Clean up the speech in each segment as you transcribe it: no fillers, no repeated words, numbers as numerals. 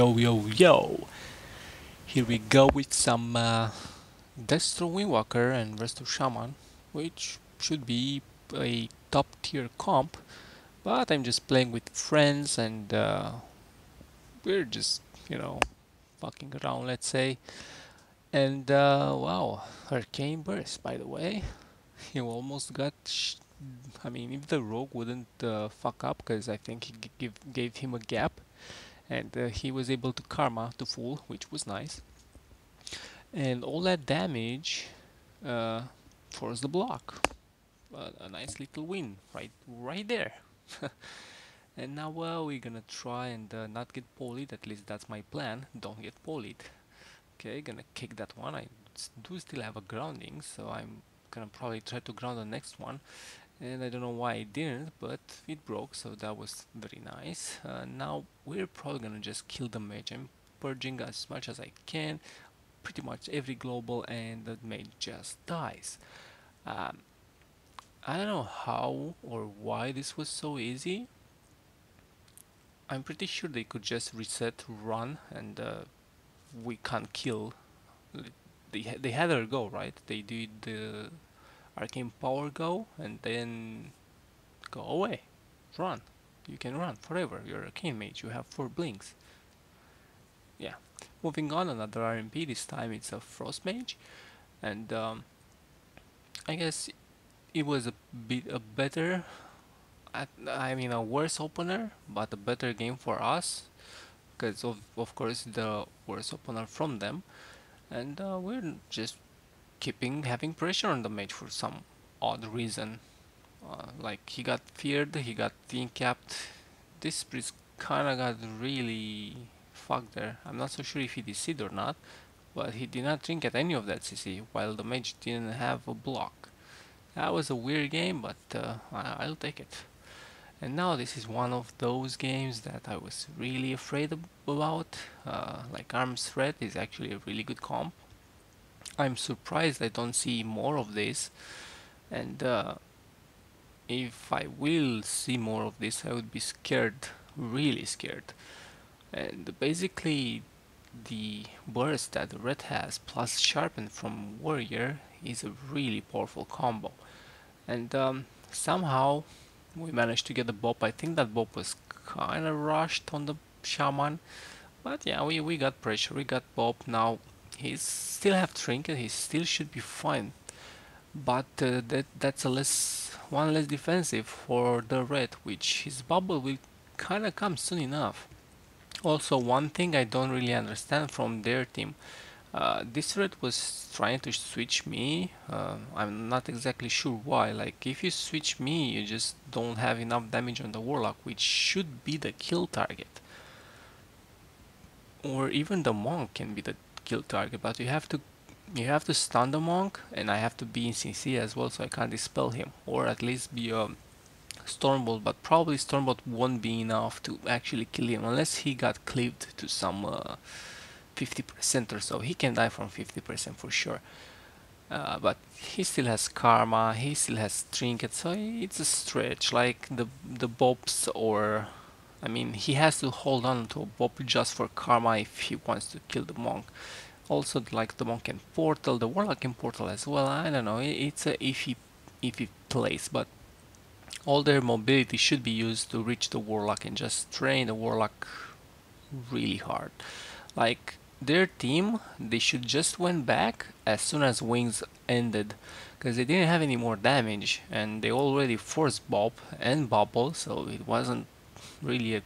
Yo. Here we go with some Destro WW and Resto Shaman, which should be a top tier comp, but I'm just playing with friends and we're just, you know, fucking around, let's say. And wow, Arcane Burst, by the way. You almost got. I mean, if the rogue wouldn't fuck up, because I think he gave him a gap, and he was able to karma to full, which was nice. And all that damage uh, forced the block. A nice little win, right there. And now we're gonna try and not get pollied. At least that's my plan. Don't get pollied. Okay, gonna kick that one. I do still have a grounding, so I'm gonna probably try to ground the next one. And I don't know why I didn't, but it broke, so that was very nice. Now we're probably gonna just kill the mage. I'm purging as much as I can, pretty much every global, and the mage just dies. Um, I don't know how or why this was so easy. I'm pretty sure they could just reset, run, and we can't kill. They had her go, right? They did the arcane power go, and then go away, run. You can run forever. You're a arcane mage. You have 4 blinks. Yeah. Moving on, another RMP. This time it's a frost mage, and I guess it was a bit a better, I mean a worse opener, but a better game for us, because of course the worse opener from them, and we're just keeping having pressure on the mage for some odd reason. Like he got feared, he got team capped. This priest kinda got really fucked there. I'm not so sure if he DC'd or not, but he did not drink at any of that CC, while the mage didn't have a block. That was a weird game, but I'll take it. And now this is one of those games that I was really afraid about. Like Arms Threat is actually a really good comp. I'm surprised I don't see more of this, and if I will see more of this, I would be scared, really scared. And basically, the burst that the red has plus sharpen from warrior is a really powerful combo. And somehow we managed to get the bop. I think that bop was kind of rushed on the shaman, but yeah, we got pressure, we got bop. Now he still have trinket, he still should be fine, but that's a one less defensive for the red, which his bubble will kind of come soon enough. Also, one thing I don't really understand from their team, this red was trying to switch me. I'm not exactly sure why. Like, if you switch me, you just don't have enough damage on the warlock, which should be the kill target. Or even the monk can be the kill target, but you have to stun the monk, and I have to be in CC as well, so I can't dispel him, or at least be a Stormbolt. But probably Stormbolt won't be enough to actually kill him unless he got cleaved to some 50% or so. He can die from 50% for sure. But he still has karma, he still has trinket, so it's a stretch. Like the bobs, or I mean, he has to hold on to a bob just for karma if he wants to kill the monk. Also, like the monk can portal, the warlock can portal as well. I don't know, it's a iffy place, but all their mobility should be used to reach the warlock and just train the warlock really hard. Like their team, they should just went back as soon as wings ended, because they didn't have any more damage and they already forced Bob and Bubble, so it wasn't really a.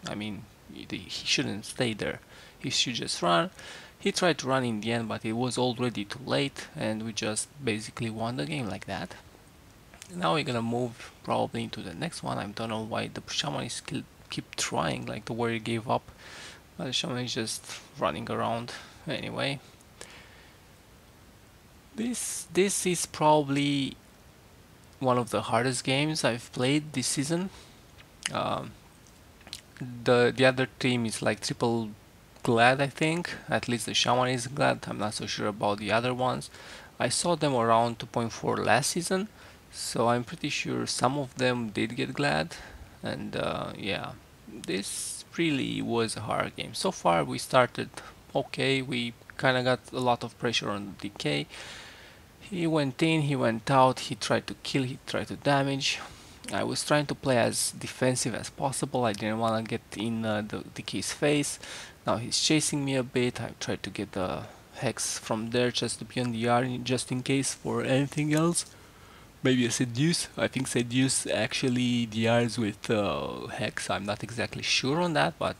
I mean, he shouldn't stay there. He should just run. He tried to run in the end, but it was already too late, and we just basically won the game like that. Now we're gonna move probably into the next one. I don't know why the shaman is still keep trying, like the warrior gave up, but the shaman is just running around. Anyway, this is probably one of the hardest games I've played this season. Um, the other team is like triple glad, I think. At least the shaman is glad. I'm not so sure about the other ones. I saw them around 2.4 last season, so I'm pretty sure some of them did get glad. And yeah, this really was a hard game. So far we started okay, we kinda got a lot of pressure on the decay. He went in, he went out, he tried to kill, he tried to damage. I was trying to play as defensive as possible. I didn't want to get in the decay's face. Now he's chasing me a bit. I tried to get the hex from there just to be on the R just in case for anything else. Maybe a seduce. I think seduce actually DRs with hex. I'm not exactly sure on that, but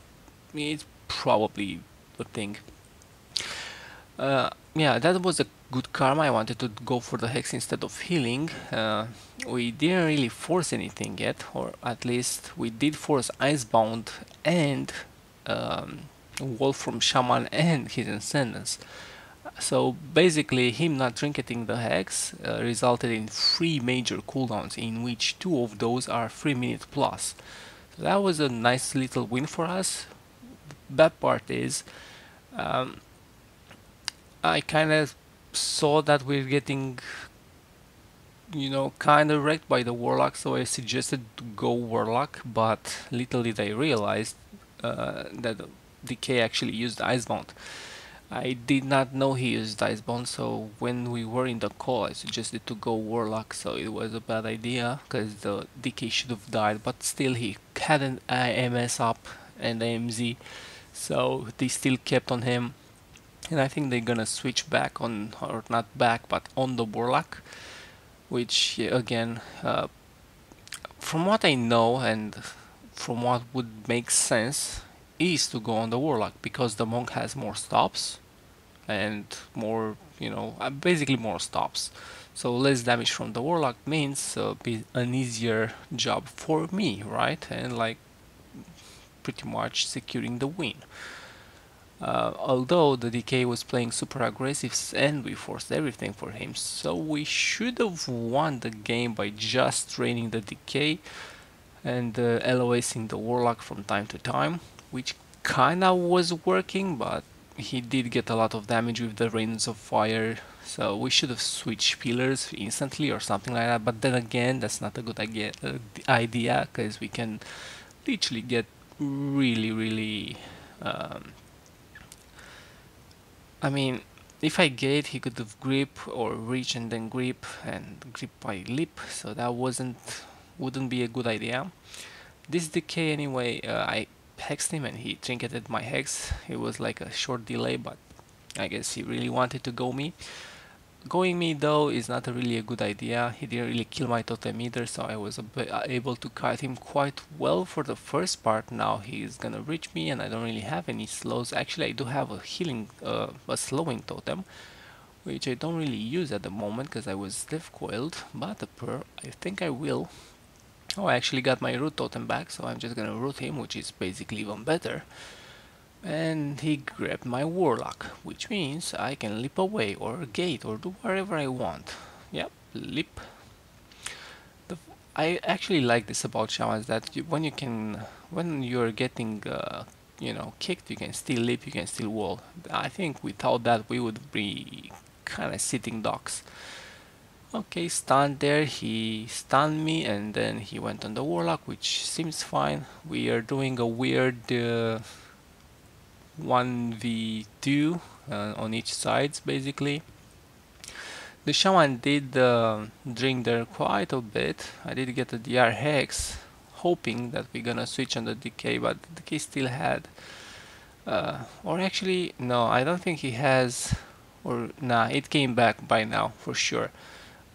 it's probably the thing. Yeah, that was a good karma. I wanted to go for the hex instead of healing. We didn't really force anything yet, or at least we did force Icebound and Wolf from Shaman and his Ascendance. So basically, him not trinketing the hex resulted in 3 major cooldowns, in which 2 of those are 3 minute plus. So that was a nice little win for us. Bad part is, I kind of saw that we're getting, kind of wrecked by the Warlock, so I suggested to go Warlock, but little did I realize that DK actually used Icebound. I did not know he used Icebound, so when we were in the call, I suggested to go Warlock, so it was a bad idea, because the DK should have died, but still he had an IMS up and AMZ, so they still kept on him. And I think they're gonna switch back on, or not back, but on the Warlock, which again, from what I know and from what would make sense, is to go on the Warlock because the Monk has more stops and more, basically more stops. So less damage from the Warlock means be an easier job for me, right? And like pretty much securing the win. Although the DK was playing super aggressive and we forced everything for him, so we should have won the game by just training the DK and LOSing the Warlock from time to time, which kinda was working, but he did get a lot of damage with the Rains of Fire, so we should have switched pillars instantly or something like that, but then again, that's not a good idea, because we can literally get really I mean, if I gate, he could have grip or reach and then grip and grip by lip, so that wouldn't be a good idea. This decay anyway, I hexed him and he trinketed my hex. It was like a short delay, but I guess he really wanted to go me. Going me though is not really a good idea. He didn't really kill my totem either, so I was able to kite him quite well for the first part. Now he's gonna reach me and I don't really have any slows. Actually, I do have a healing, a slowing totem, which I don't really use at the moment because I was death coiled, but I think I will. Oh, I actually got my root totem back, so I'm just gonna root him, which is basically even better. And he grabbed my Warlock, which means I can leap away or gate or do whatever I want. Yep, leap. I actually like this about shamans, that when you're getting kicked, you can still leap, you can still wall. I think without that we would be kind of sitting ducks. Okay, stunned there, he stunned me and then he went on the Warlock, which seems fine. We are doing a weird 1v2 on each sides basically. The shaman did drink there quite a bit. I did get a DR hex, hoping that we're gonna switch on the DK, but the DK still had or actually no, I don't think he has, or nah, it came back by now for sure.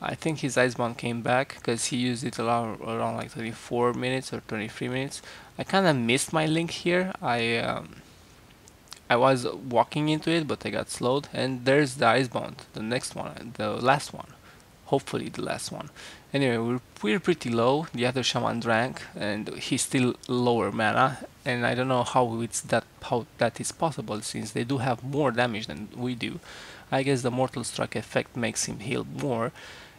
I think his Icebound came back because he used it around like 24 minutes or 23 minutes. I kind of missed my link here. I was walking into it, but I got slowed. And there's the Icebound, the next one, the last one. Hopefully the last one. Anyway, we're pretty low. The other shaman drank, and he's still lower mana. And I don't know how that is possible, since they do have more damage than we do. I guess the Mortal Strike effect makes him heal more.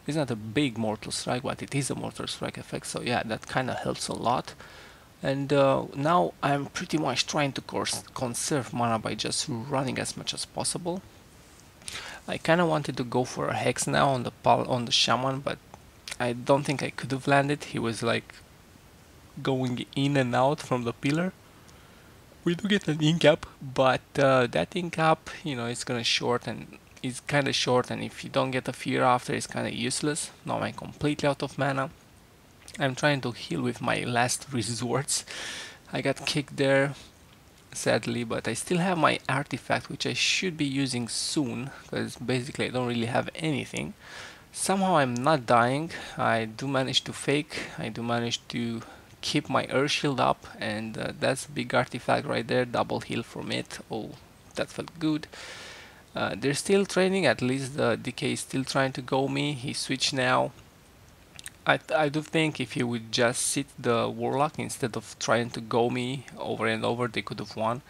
It's not a big Mortal Strike, but it is a Mortal Strike effect, so yeah, that kind of helps a lot. And now I'm pretty much trying to conserve mana by just running as much as possible. I kind of wanted to go for a Hex now on the Shaman, but I don't think I could have landed. He was like going in and out from the pillar. We do get an ink cap, but that ink cap, it's gonna short and it's kind of short, and if you don't get a fear after, it's kind of useless. Now I'm completely out of mana. I'm trying to heal with my last resorts. I got kicked there, sadly, but I still have my artifact, which I should be using soon, because basically I don't really have anything. Somehow I'm not dying. I do manage to fake. I do manage to keep my earth shield up, and that's a big artifact right there. Double heal from it. Oh, that felt good. They're still training. At least the DK is still trying to go me. He switched now. I do think if he would just sit the warlock instead of trying to go me over and over, they could have won.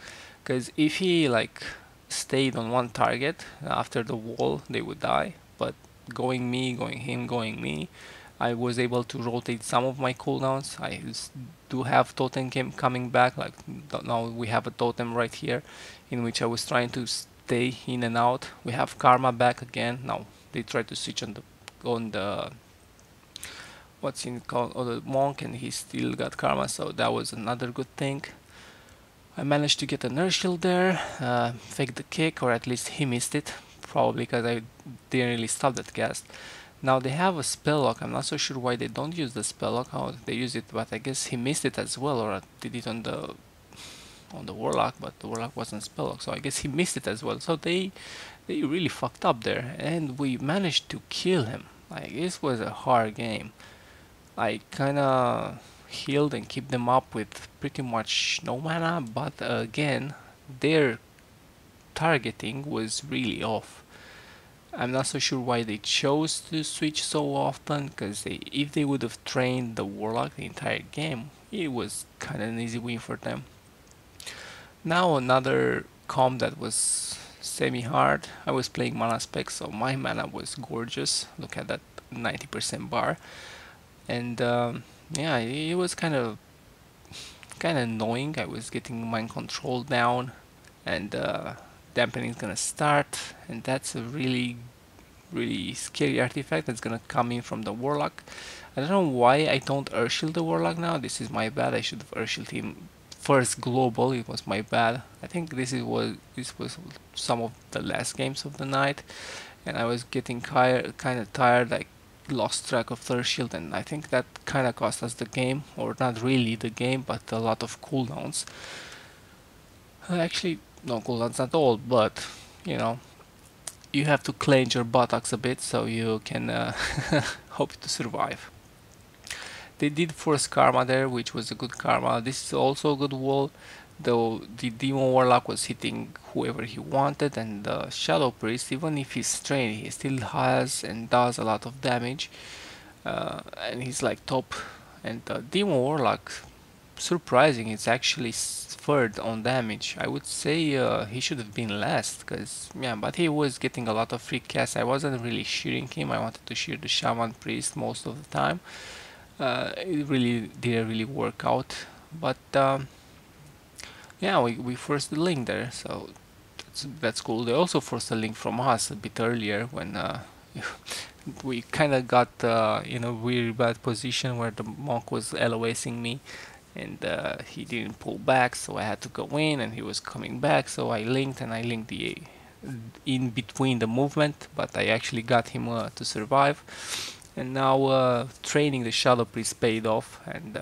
Because if he like stayed on one target after the wall, they would die. But going me, going him, going me, I was able to rotate some of my cooldowns. I do have totem coming back. Like now we have a totem right here, in which I was trying to stay in and out. We have karma back again. Now they try to switch on the what's in called or the monk, and he still got karma, so that was another good thing. I managed to get an earth shield there, fake the kick, or at least he missed it, probably because I didn't really stop that cast. Now they have a spell lock. I'm not so sure why they don't use the spell lock, how they use it, but I guess he missed it as well, or did it on the warlock, but the warlock wasn't spell lock, so I guess he missed it as well. So they really fucked up there, and we managed to kill him. Like, this was a hard game. I kinda healed and keep them up with pretty much no mana, but again, their targeting was really off. I'm not so sure why they chose to switch so often, because if they would have trained the warlock the entire game, it was kinda an easy win for them. Now another comp that was semi-hard. I was playing mana spec, so my mana was gorgeous. Look at that 90% bar. And yeah, it was kind of annoying. I was getting mind control down, and dampening is gonna start, and that's a really scary artifact that's gonna come in from the warlock. I don't know why I don't earth shield the warlock now. This is my bad. I should have earth shielded him first global. It was my bad. I think this was some of the last games of the night, and I was getting kind of tired. Like, lost track of third shield, and I think that kind of cost us the game, or not really the game, but a lot of cooldowns. Actually, no cooldowns at all, but you know, you have to clench your buttocks a bit so you can hope to survive. They did force karma there, which was a good karma. This is also a good wall, though the demon warlock was hitting whoever he wanted, and the shadow priest, even if he's trained, he still has and does a lot of damage, and he's like top. And the demon warlock, surprising, it's actually third on damage. I would say he should have been last, because yeah, but he was getting a lot of free casts. I wasn't really shearing him. I wanted to shear the shaman priest most of the time. It really didn't really work out, but yeah, we forced the link there, so that's cool. They also forced a link from us a bit earlier when we kind of got in a weird bad position where the monk was LOSing me, and he didn't pull back, so I had to go in, and he was coming back, so I linked, and I linked the in between the movement, but I actually got him to survive. And now training the shadow priest paid off, and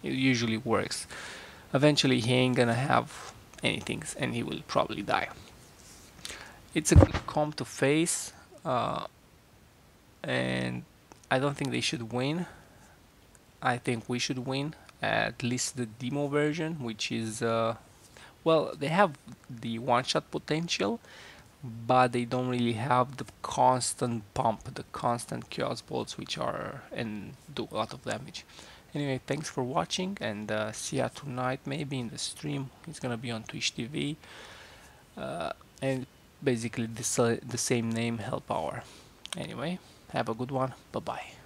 it usually works. Eventually he ain't gonna have anything, and he will probably die. It's a good comp to face, and I don't think they should win. I think we should win, at least the demo version, which is well, they have the one-shot potential, but they don't really have the constant pump, the constant chaos bolts, which are and do a lot of damage. Anyway, thanks for watching, and see ya tonight maybe in the stream. It's gonna be on Twitch TV, and basically the same name, Hellpower. Anyway, have a good one. Bye bye.